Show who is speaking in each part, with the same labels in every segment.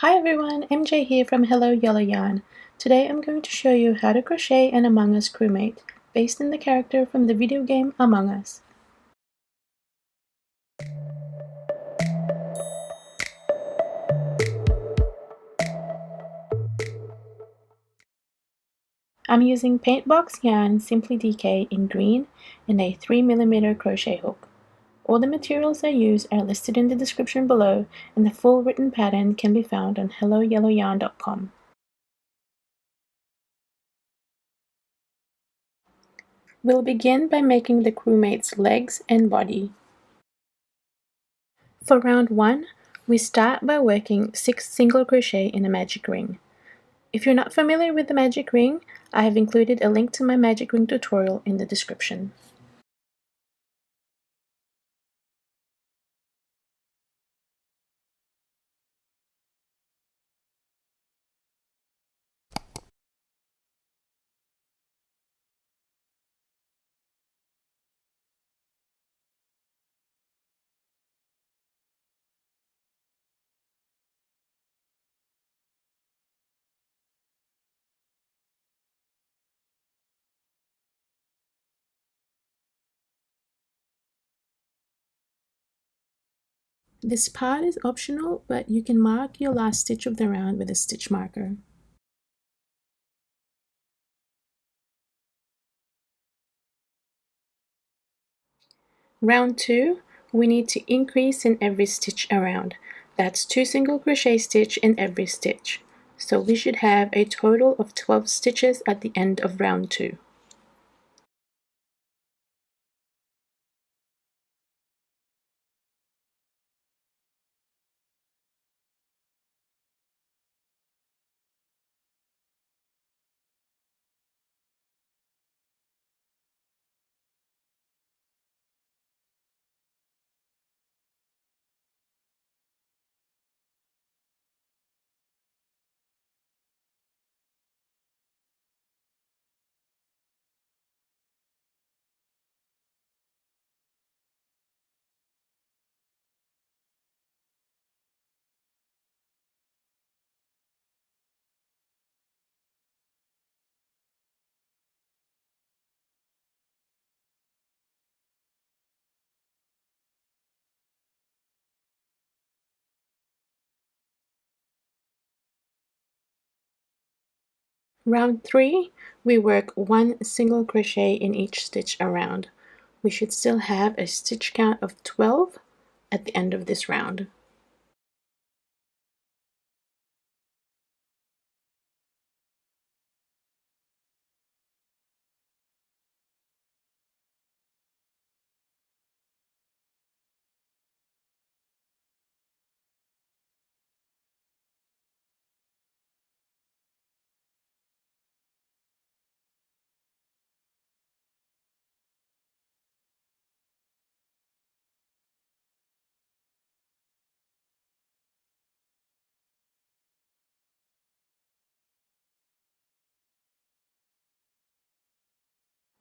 Speaker 1: Hi everyone, MJ here from Hello Yellow Yarn. Today I'm going to show you how to crochet an Among Us crewmate, based on the character from the video game Among Us. I'm using Paintbox yarn Simply DK in green and a 3mm crochet hook. All the materials I use are listed in the description below, and the full written pattern can be found on helloyellowyarn.com. We'll begin by making the crewmate's legs and body. For round 1, we start by working 6 single crochet in a magic ring. If you're not familiar with the magic ring, I have included a link to my magic ring tutorial in the description. This part is optional, but you can mark your last stitch of the round with a stitch marker. Round 2, we need to increase in every stitch around. That's 2 single crochet stitch in every stitch. So we should have a total of 12 stitches at the end of round 2. Round 3, we work 1 single crochet in each stitch around. We should still have a stitch count of 12 at the end of this round.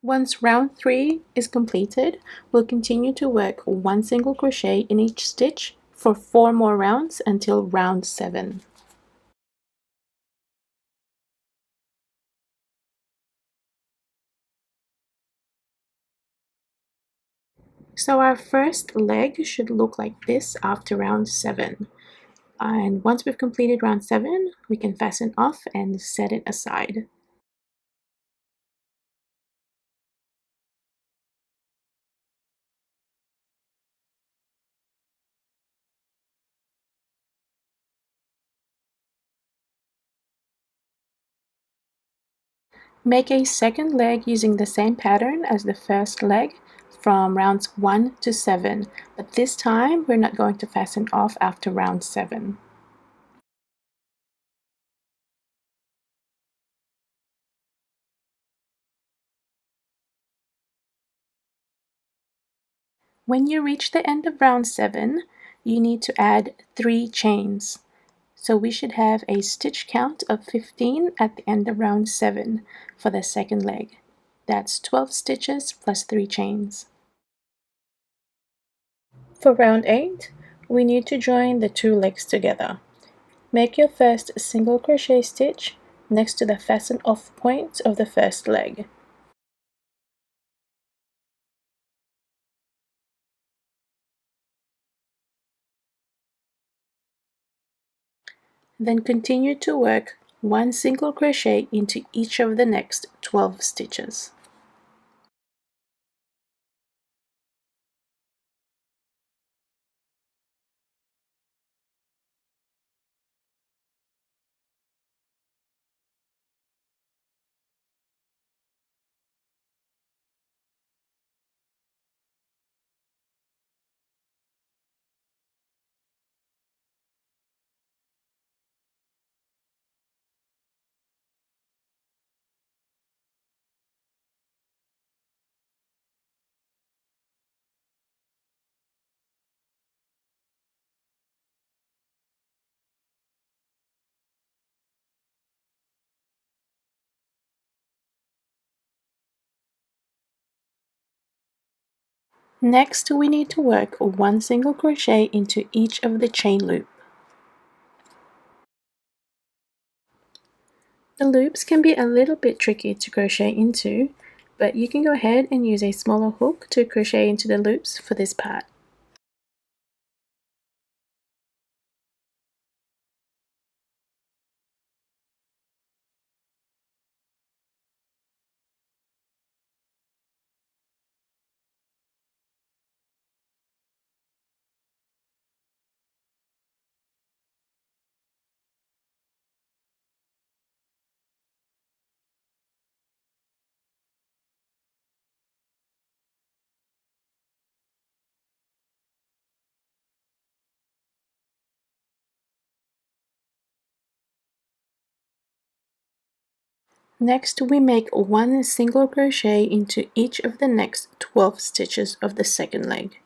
Speaker 1: Once round 3 is completed, we'll continue to work 1 single crochet in each stitch for 4 more rounds until round 7. So our first leg should look like this after round 7. And once we've completed round 7, we can fasten off and set it aside. Make a second leg using the same pattern as the first leg from rounds 1 to 7, but this time we're not going to fasten off after round 7. When you reach the end of round 7, you need to add 3 chains. So we should have a stitch count of 15 at the end of round 7 for the second leg. That's 12 stitches plus 3 chains. For round 8, we need to join the 2 legs together. Make your first single crochet stitch next to the fasten off point of the first leg. Then continue to work one single crochet into each of the next 12 stitches. Next, we need to work one single crochet into each of the chain loop. The loops can be a little bit tricky to crochet into, but you can go ahead and use a smaller hook to crochet into the loops for this part. Next, we make one single crochet into each of the next 12 stitches of the second leg.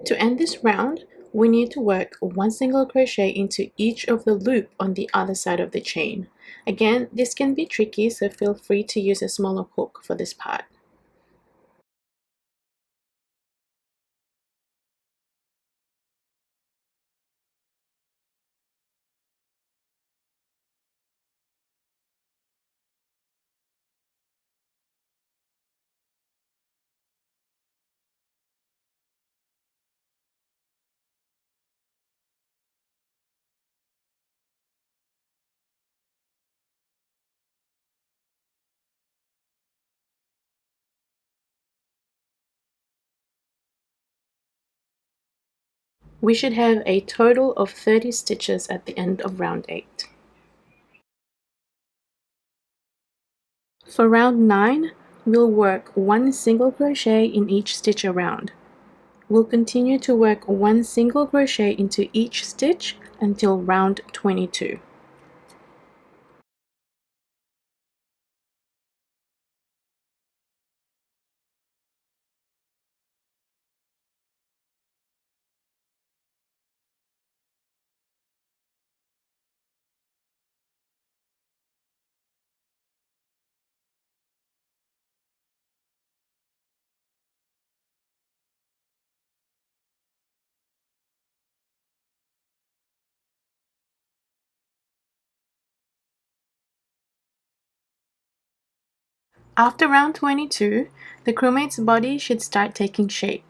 Speaker 1: To end this round, we need to work one single crochet into each of the loop on the other side of the chain. Again, this can be tricky, so feel free to use a smaller hook for this part. We should have a total of 30 stitches at the end of round 8. For round 9, we'll work one single crochet in each stitch around. We'll continue to work one single crochet into each stitch until round 22. After round 22, the crewmate's body should start taking shape.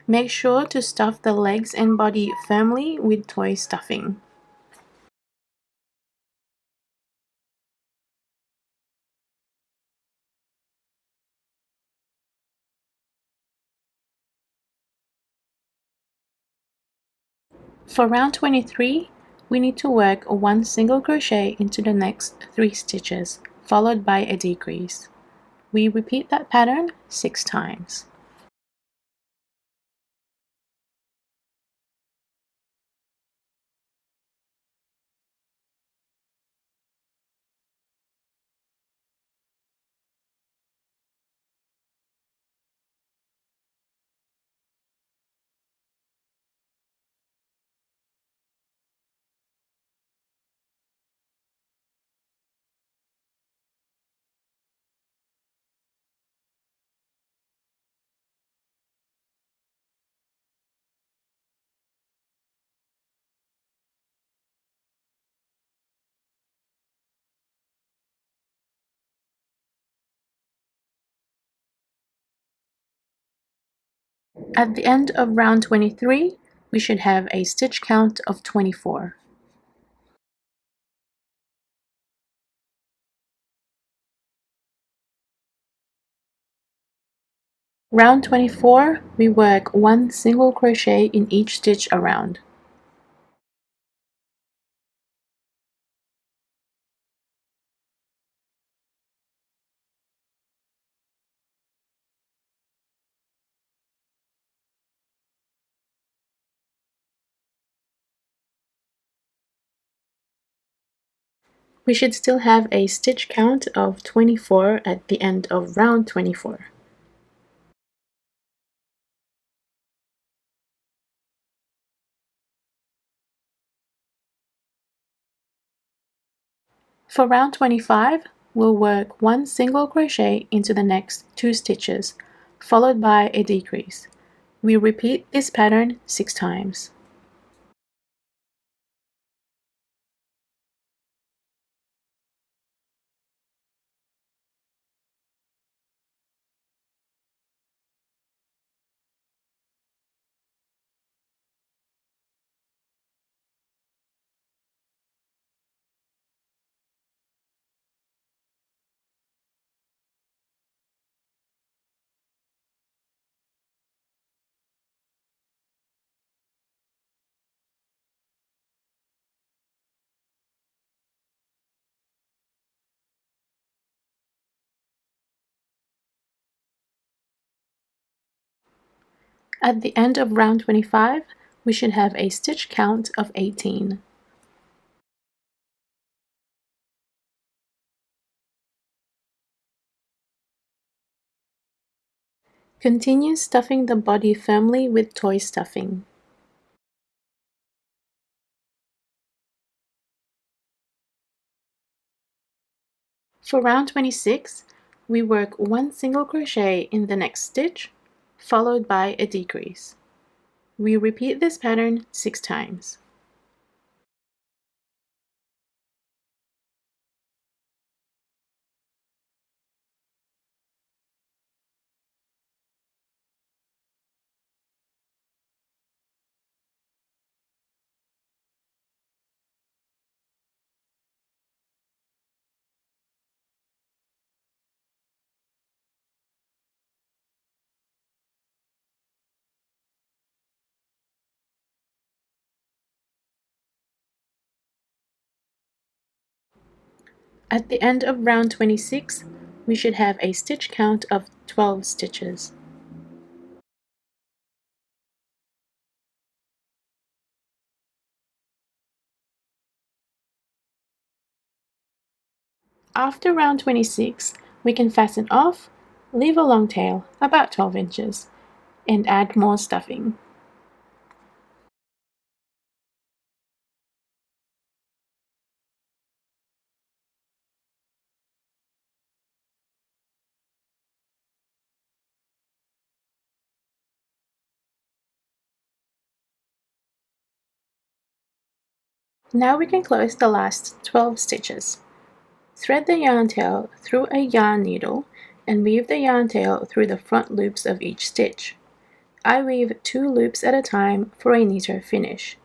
Speaker 1: Make sure to stuff the legs and body firmly with toy stuffing. For round 23, we need to work 1 single crochet into the next 3 stitches, followed by a decrease. We repeat that pattern 6 times. At the end of round 23, we should have a stitch count of 24. Round 24, we work 1 single crochet in each stitch around. We should still have a stitch count of 24 at the end of round 24. For round 25, we'll work 1 single crochet into the next 2 stitches, followed by a decrease. We repeat this pattern 6 times. At the end of round 25, we should have a stitch count of 18. Continue stuffing the body firmly with toy stuffing. For round 26, we work 1 single crochet in the next stitch, followed by a decrease. We repeat this pattern 6 times. At the end of round 26, we should have a stitch count of 12 stitches. After round 26, we can fasten off, leave a long tail, about 12 inches, and add more stuffing. Now we can close the last 12 stitches. Thread the yarn tail through a yarn needle and weave the yarn tail through the front loops of each stitch. I weave 2 loops at a time for a neater finish.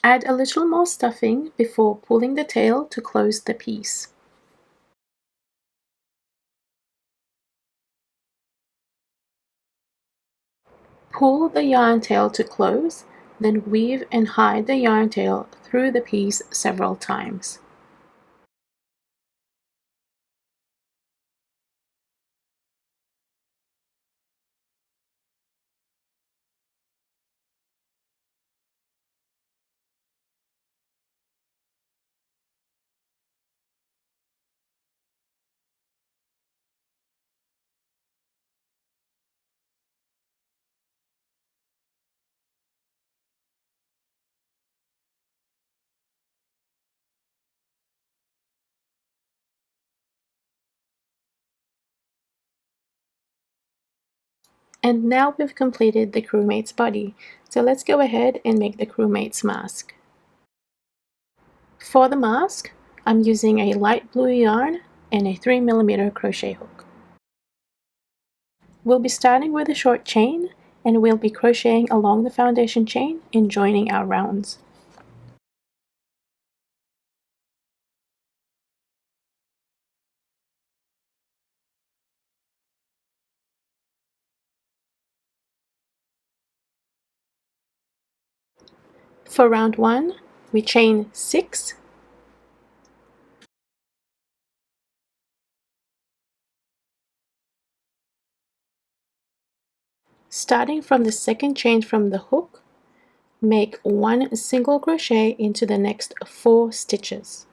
Speaker 1: Add a little more stuffing before pulling the tail to close the piece. Pull the yarn tail to close, then weave and hide the yarn tail through the piece several times. And now we've completed the crewmate's body, so let's go ahead and make the crewmate's mask. For the mask, I'm using a light blue yarn and a 3mm crochet hook. We'll be starting with a short chain, and we'll be crocheting along the foundation chain and joining our rounds. For round 1, we chain 6, starting from the second chain from the hook, make 1 single crochet into the next 4 stitches.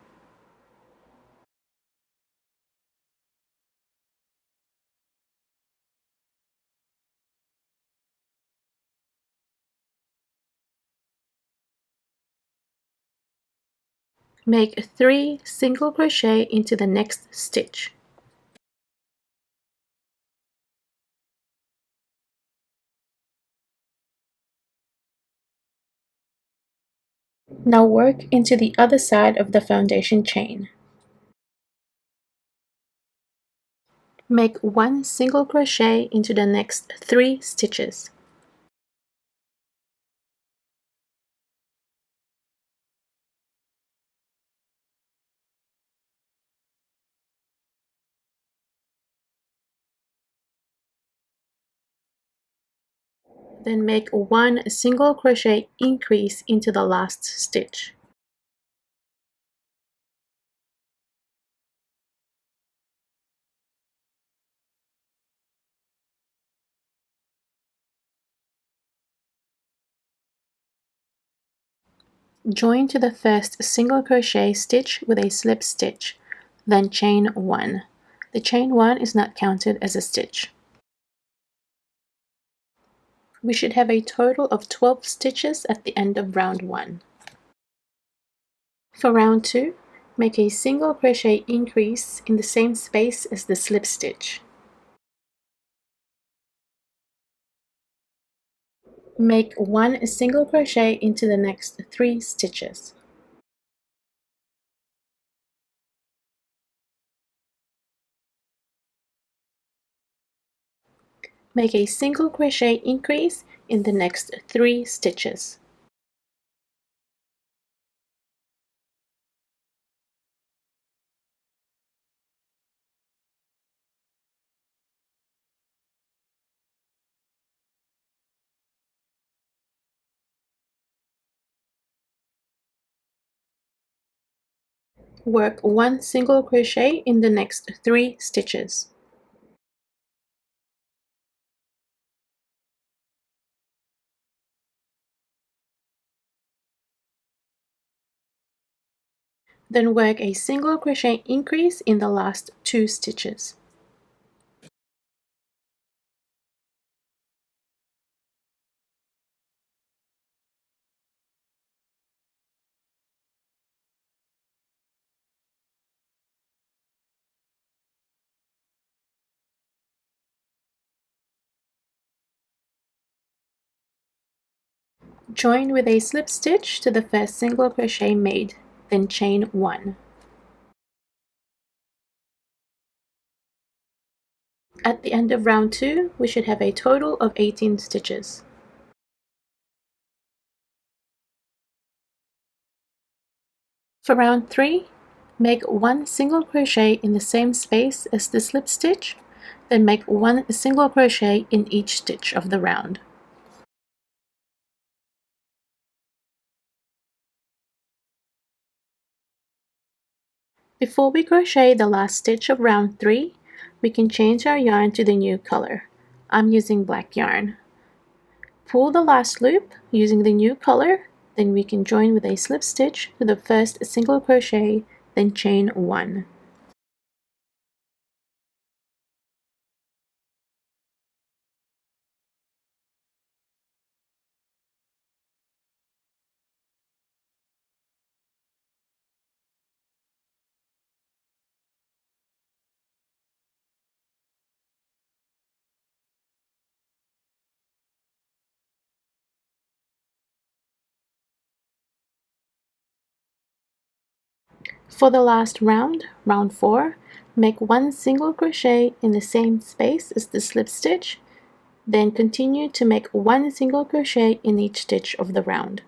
Speaker 1: Make 3 single crochet into the next stitch. Now work into the other side of the foundation chain. Make 1 single crochet into the next 3 stitches. Then make 1 single crochet increase into the last stitch. Join to the first single crochet stitch with a slip stitch, then chain 1. The chain 1 is not counted as a stitch. We should have a total of 12 stitches at the end of round 1. For round 2, make a single crochet increase in the same space as the slip stitch. Make 1 single crochet into the next 3 stitches. Make a single crochet increase in the next 3 stitches. Work 1 single crochet in the next 3 stitches. Then work a single crochet increase in the last 2 stitches. Join with a slip stitch to the first single crochet made, then chain 1. At the end of round 2, we should have a total of 18 stitches. For round 3, make 1 single crochet in the same space as the slip stitch, then make 1 single crochet in each stitch of the round. Before we crochet the last stitch of round 3, we can change our yarn to the new color. I'm using black yarn. Pull the last loop using the new color, then we can join with a slip stitch to the first single crochet, then chain 1. For the last round, round 4, make 1 single crochet in the same space as the slip stitch, then continue to make 1 single crochet in each stitch of the round.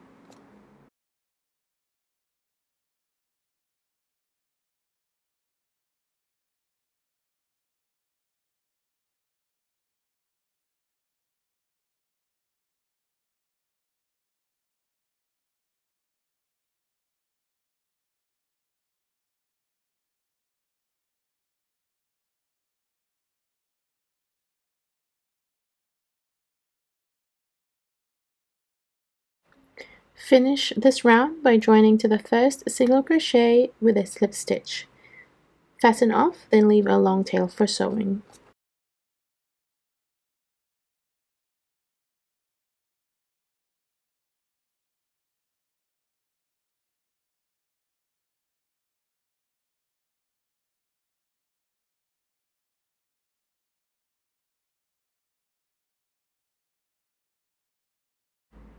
Speaker 1: Finish this round by joining to the first single crochet with a slip stitch. Fasten off, then leave a long tail for sewing.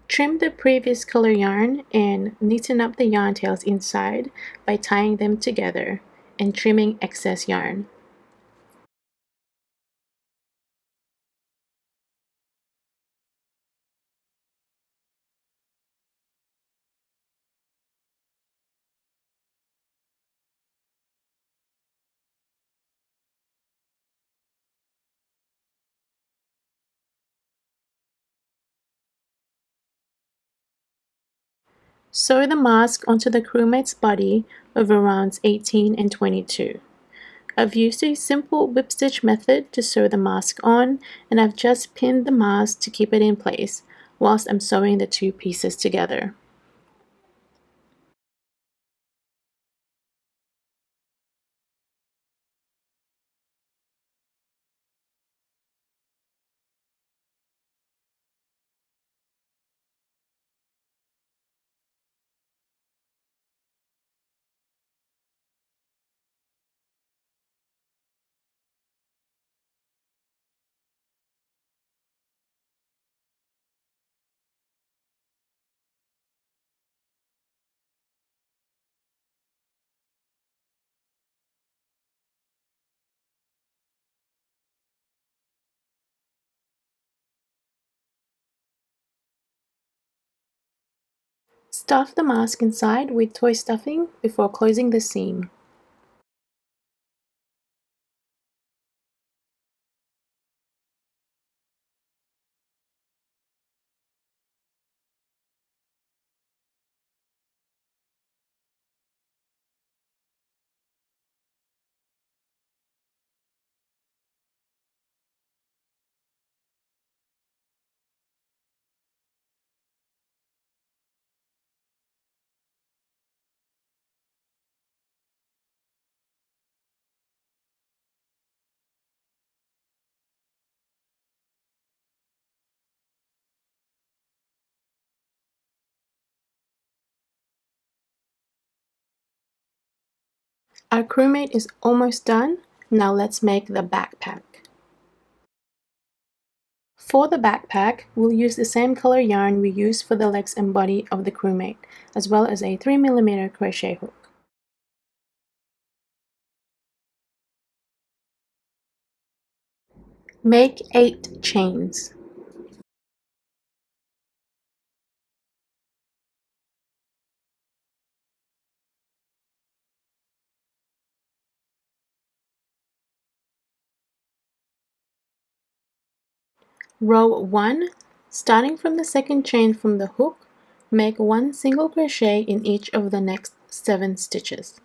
Speaker 1: Trim the previous color yarn and neaten up the yarn tails inside by tying them together and trimming excess yarn. Sew the mask onto the crewmate's body over rounds 18 and 22. I've used a simple whip stitch method to sew the mask on, and I've just pinned the mask to keep it in place whilst I'm sewing the two pieces together. Stuff the mask inside with toy stuffing before closing the seam. Our crewmate is almost done. Now let's make the backpack. For the backpack, we'll use the same color yarn we used for the legs and body of the crewmate, as well as a 3mm crochet hook. Make 8 chains. Row 1, starting from the second chain from the hook, make 1 single crochet in each of the next 7 stitches.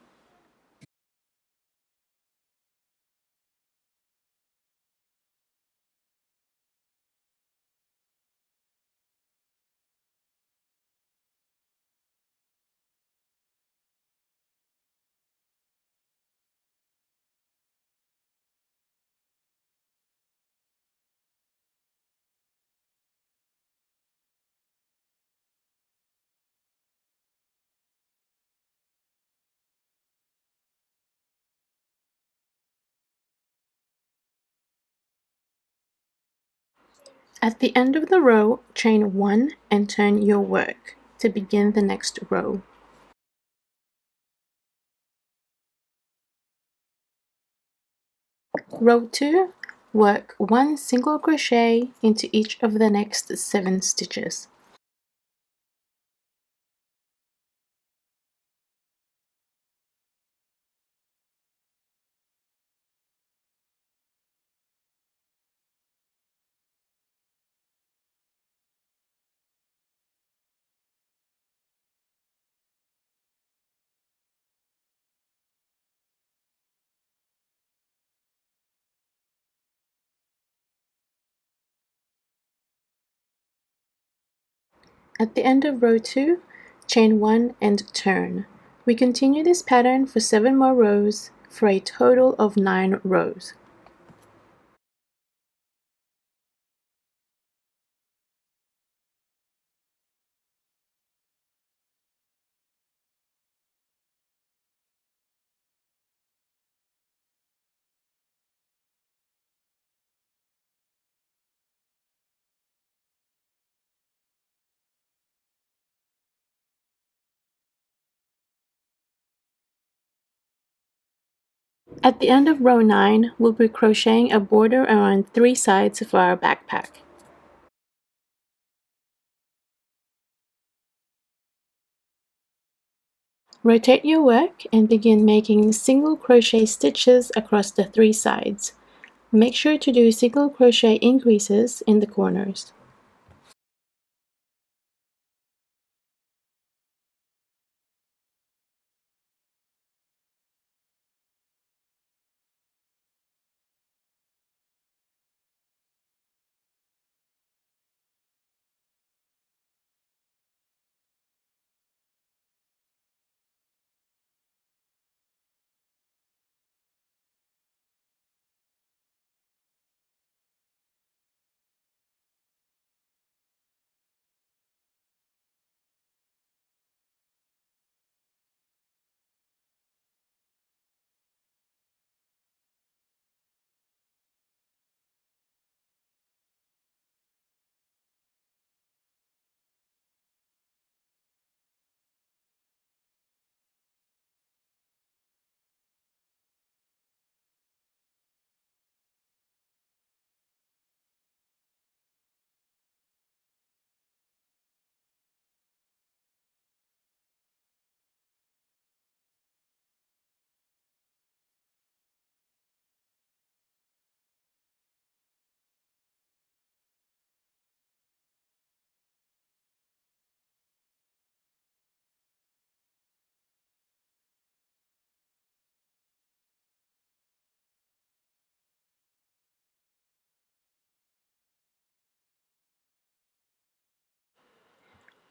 Speaker 1: At the end of the row, chain 1 and turn your work to begin the next row. Row 2, work 1 single crochet into each of the next 7 stitches. At the end of row 2, chain 1 and turn. We continue this pattern for 7 more rows for a total of 9 rows. At the end of row 9, we'll be crocheting a border around 3 sides of our backpack. Rotate your work and begin making single crochet stitches across the 3 sides. Make sure to do single crochet increases in the corners.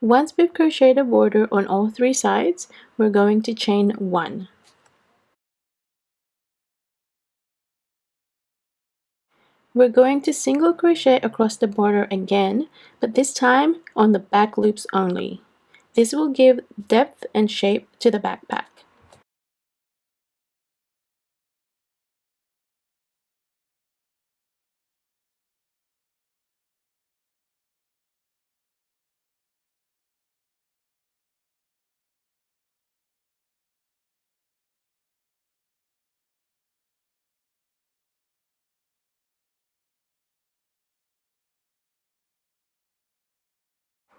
Speaker 1: Once we've crocheted a border on all 3 sides, we're going to chain 1. We're going to single crochet across the border again, but this time on the back loops only. This will give depth and shape to the backpack.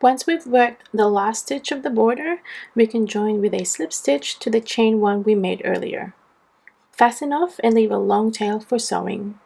Speaker 1: Once we've worked the last stitch of the border, we can join with a slip stitch to the chain 1 we made earlier. Fasten off and leave a long tail for sewing.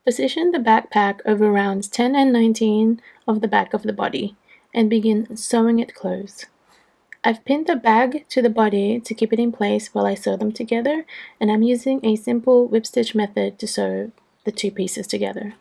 Speaker 1: Position the backpack over rounds 10 and 19 of the back of the body and begin sewing it closed. I've pinned the bag to the body to keep it in place while I sew them together, and I'm using a simple whip stitch method to sew the two pieces together.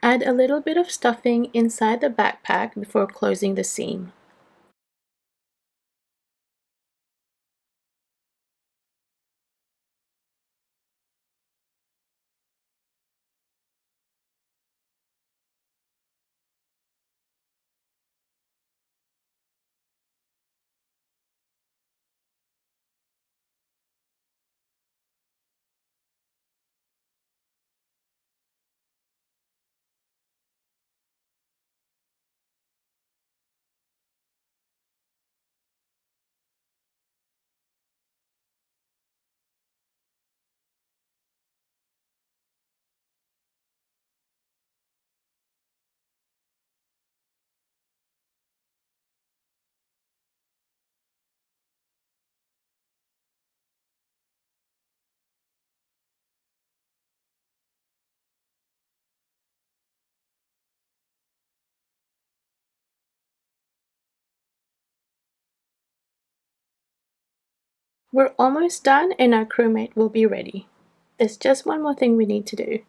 Speaker 1: Add a little bit of stuffing inside the backpack before closing the seam. We're almost done and our crewmate will be ready. There's just one more thing we need to do.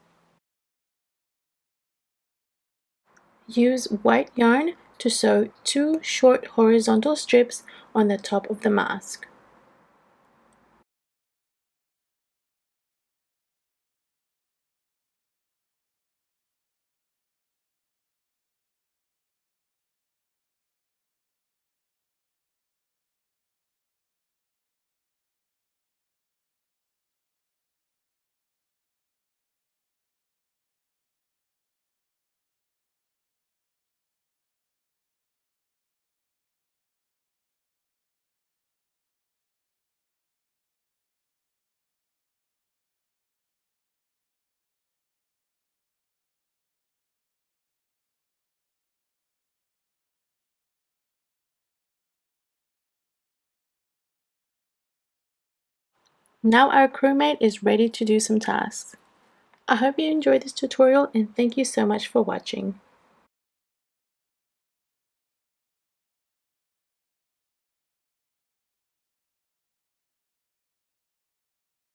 Speaker 1: Use white yarn to sew 2 short horizontal strips on the top of the mask. Now our crewmate is ready to do some tasks. I hope you enjoyed this tutorial and thank you so much for watching.